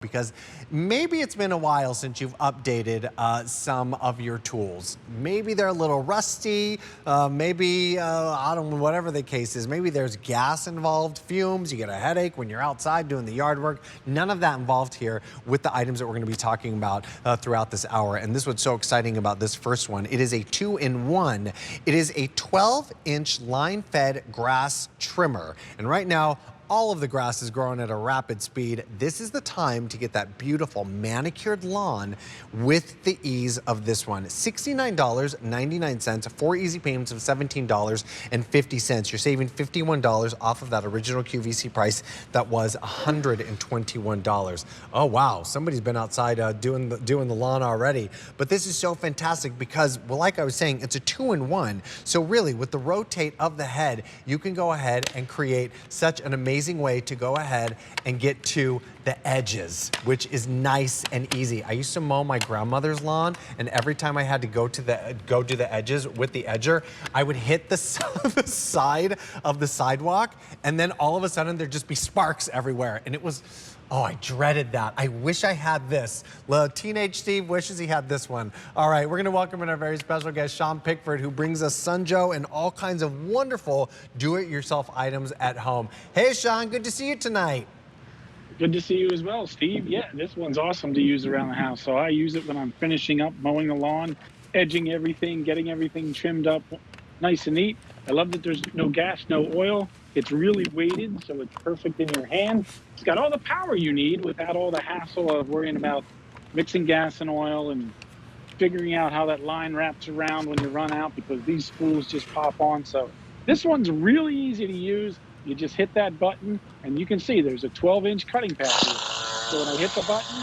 because maybe it's been a while since you've updated some of your tools. Maybe they're a little rusty, maybe, I don't know, whatever the case is. Maybe there's gas involved, fumes, you get a headache when you're outside doing the yard work. None of that involved here with the items that we're gonna be talking about throughout this hour. And this is what's so exciting about this first one. It is a 2-in-1. It is a 12-inch line-fed grass trimmer. And right now, all of the grass is growing at a rapid speed. This is the time to get that beautiful manicured lawn with the ease of this one. $69.99, 4 easy payments of $17.50. You're saving $51 off of that original QVC price that was $121. Oh wow, somebody's been outside doing the lawn already. But this is so fantastic because, well, like I was saying, it's a 2-in-1. So really, with the rotate of the head, you can go ahead and create such an amazing way to go ahead and get to the edges, which is nice and easy. I used to mow my grandmother's lawn, and every time I had to go do the edges with the edger, I would hit the side of the sidewalk, and then all of a sudden there'd just be sparks everywhere, and it was, oh, I dreaded that. I wish I had this. Teenage Steve wishes he had this one. All right, we're gonna welcome in our very special guest, Sean Pickford, who brings us Sun Joe and all kinds of wonderful do-it-yourself items at home. Hey, Sean, good to see you tonight. Good to see you as well, Steve. Yeah, this one's awesome to use around the house. So I use it when I'm finishing up mowing the lawn, edging everything, getting everything trimmed up nice and neat. I love that there's no gas, no oil. It's really weighted, so it's perfect in your hand. It's got all the power you need without all the hassle of worrying about mixing gas and oil and figuring out how that line wraps around when you run out, because these spools just pop on. So this one's really easy to use. You just hit that button, and you can see there's a 12-inch cutting pad here. So when I hit the button,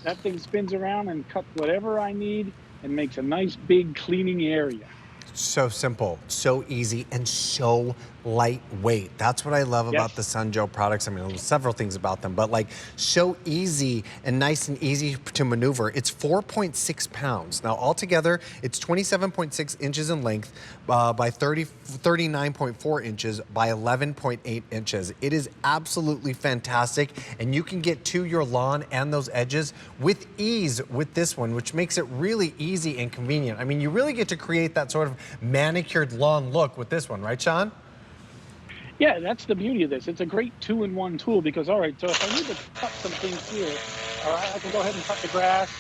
that thing spins around and cuts whatever I need and makes a nice big cleaning area. So simple, so easy, and so lightweight. That's what I love about the Sun Joe products. I mean, several things about them, but like so easy and nice and easy to maneuver. It's 4.6 pounds. Now altogether, it's 27.6 inches in length by 39.4 inches by 11.8 inches. It is absolutely fantastic, and you can get to your lawn and those edges with ease with this one, which makes it really easy and convenient. I mean, you really get to create that sort of manicured lawn look with this one, right, Sean? Yeah, that's the beauty of this. It's a great 2-in-1 tool because, all right, so if I need to cut some things here, all right, I can go ahead and cut the grass,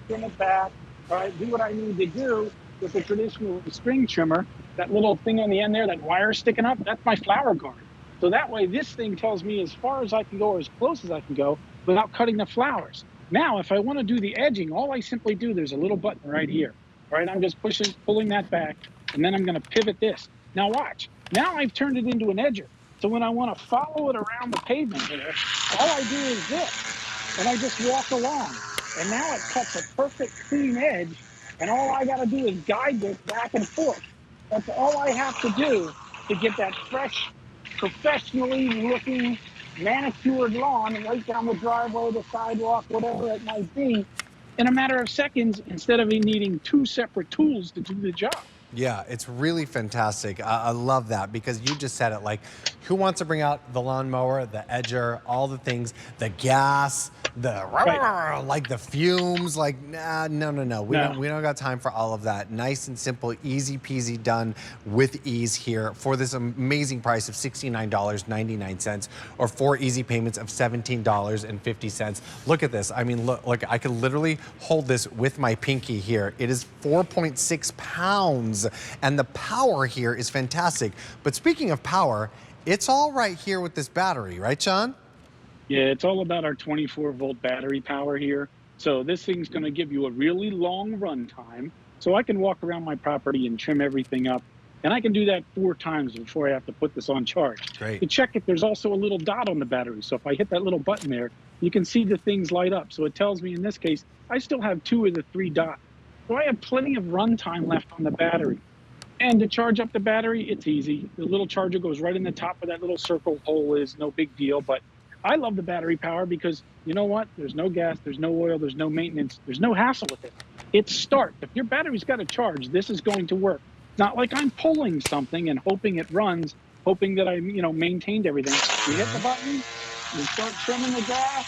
trim it back, all right, do what I need to do with the traditional string trimmer. That little thing on the end there, that wire sticking up, that's my flower guard. So that way, this thing tells me as far as I can go or as close as I can go without cutting the flowers. Now, if I want to do the edging, all I simply do, there's a little button right here. All right, I'm just pulling that back, and then I'm going to pivot this. Now watch. Now I've turned it into an edger. So when I want to follow it around the pavement here, all I do is this, and I just walk along. And now it cuts a perfect clean edge, and all I got to do is guide this back and forth. That's all I have to do to get that fresh, professionally looking, manicured lawn right down the driveway, the sidewalk, whatever it might be, in a matter of seconds, instead of needing 2 separate tools to do the job. Yeah, it's really fantastic. I love that because you just said it. Like, who wants to bring out the lawnmower, the edger, all the things, the gas, the like the fumes? Like, nah, no. We don't got time for all of that. Nice and simple, easy peasy, done with ease here for this amazing price of $69.99 or 4 easy payments of $17.50. Look at this. I mean, look, I could literally hold this with my pinky here. It is 4.6 pounds. And the power here is fantastic. But speaking of power, it's all right here with this battery, right, Sean? Yeah, it's all about our 24-volt battery power here. So this thing's going to give you a really long run time. So I can walk around my property and trim everything up. And I can do that 4 times before I have to put this on charge. Great. To check it, there's also a little dot on the battery. So if I hit that little button there, you can see the things light up. So it tells me in this case, I still have 2 of the 3 dots. So I have plenty of run time left on the battery. And to charge up the battery, it's easy. The little charger goes right in the top of that little circle hole, is no big deal. But I love the battery power because, you know what? There's no gas, there's no oil, there's no maintenance, there's no hassle with it. It's start. If your battery's got a charge, this is going to work. It's not like I'm pulling something and hoping it runs, hoping that I, maintained everything. You hit the button, you start trimming the grass,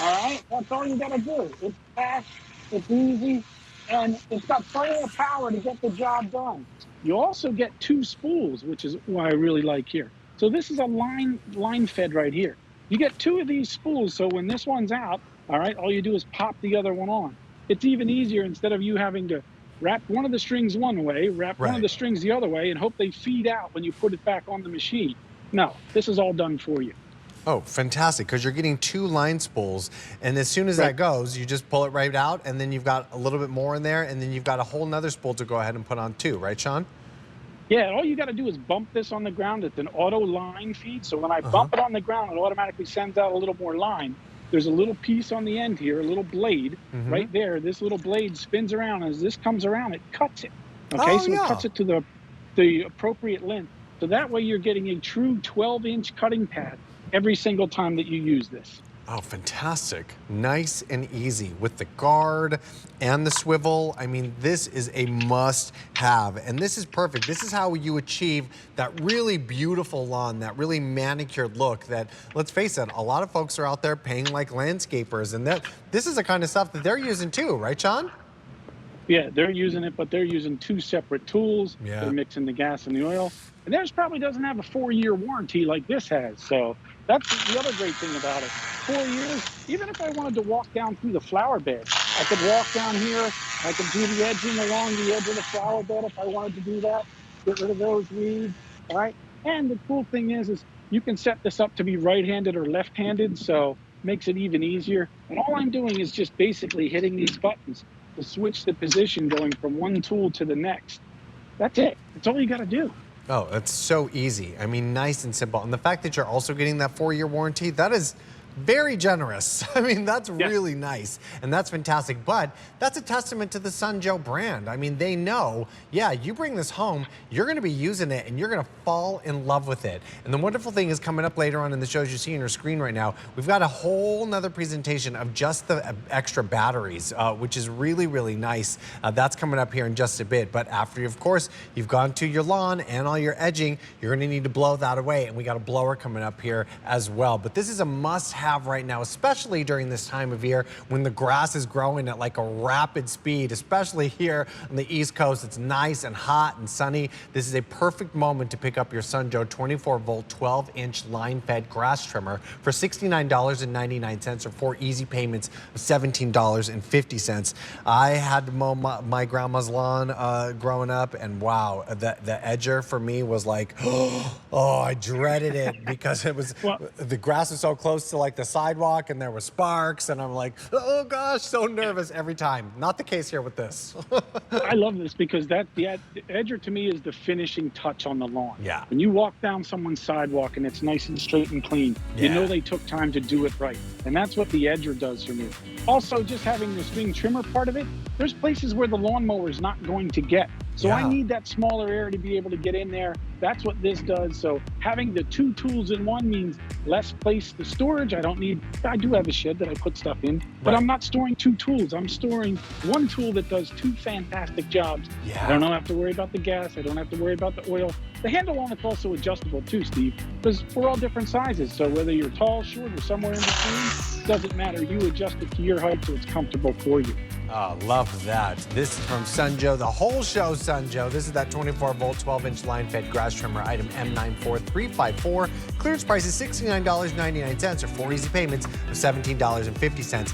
All right, that's all you got to do. It's fast, it's easy, and it's got plenty of power to get the job done. You also get two spools, which is why I really like here. So this is a line fed right here. You get two of these spools, so when this one's out, all right, all you do is pop the other one on. It's even easier instead of you having to wrap one of the strings one way, wrap one of the strings the other way, and hope they feed out when you put it back on the machine. No, this is all done for you. Oh, fantastic, because you're getting two line spools, and as soon as that goes, you just pull it right out, and then you've got a little bit more in there, and then you've got a whole nother spool to go ahead and put on too, right, Sean? Yeah, all you got to do is bump this on the ground. It's an auto line feed, so when I bump it on the ground, it automatically sends out a little more line. There's a little piece on the end here, a little blade right there. This little blade spins around. As this comes around, it cuts it. Okay, it cuts it to the appropriate length. So that way you're getting a true 12-inch cutting pad every single time that you use this. Oh, fantastic. Nice and easy with the guard and the swivel. I mean, this is a must-have, and this is perfect. This is how you achieve that really beautiful lawn, that really manicured look that, let's face it, a lot of folks are out there paying like landscapers, and this is the kind of stuff that they're using too, right, Sean? Yeah, they're using it, but they're using two separate tools. Yeah. They're mixing the gas and the oil. And theirs probably doesn't have a 4-year warranty like this has. So that's the other great thing about it. 4 years, even if I wanted to walk down through the flower bed, I could walk down here. I could do the edging along the edge of the flower bed if I wanted to do that. Get rid of those weeds, all right? And the cool thing is you can set this up to be right-handed or left-handed, so makes it even easier. And all I'm doing is just basically hitting these buttons to switch the position going from one tool to the next. That's it. That's all you got to do. Oh, it's so easy. I mean, nice and simple. And the fact that you're also getting that 4-year warranty, that is very generous. I mean, that's really nice, and that's fantastic. But that's a testament to the Sun Joe brand. I mean, they know, yeah, you bring this home, you're gonna be using it, and you're gonna fall in love with it. And the wonderful thing is coming up later on in the shows you see on your screen right now, we've got a whole nother presentation of just the extra batteries, which is really, really nice. That's coming up here in just a bit. But after, of course, you've gone to your lawn and all your edging, you're gonna need to blow that away, and we got a blower coming up here as well. But this is a must-have right now, especially during this time of year when the grass is growing at like a rapid speed, especially here on the East Coast. It's nice and hot and sunny. This is a perfect moment to pick up your Sun Joe 24-volt 12-inch line-fed grass trimmer for $69.99 or 4 easy payments of $17.50. I had to mow my grandma's lawn growing up, and wow, the edger for me was like, oh, I dreaded it because it was the grass was so close to like the sidewalk and there were sparks, and I'm like, oh gosh, so nervous every time. Not the case here with this. I love this because the edger to me is the finishing touch on the lawn. Yeah. When you walk down someone's sidewalk and it's nice and straight and clean, you know they took time to do it right. And that's what the edger does for me. Also, just having the swing trimmer part of it, there's places where the lawnmower is not going to get. So I need that smaller area to be able to get in there. That's what this does. So having the two tools in one means less place to storage. I do have a shed that I put stuff in, but I'm not storing two tools. I'm storing one tool that does two fantastic jobs. I don't have to worry about the gas. I don't have to worry about the oil. The handle on it's also adjustable too, Steve, because we're all different sizes. So whether you're tall, short, or somewhere in between, doesn't matter. You adjust it to your height so it's comfortable for you. Oh, love that. This is from Sun Joe, the whole show Sun Joe. This is that 24-volt, 12-inch line-fed grass trimmer, item M94354. Clearance price is $69.99 or 4 easy payments of $17.50.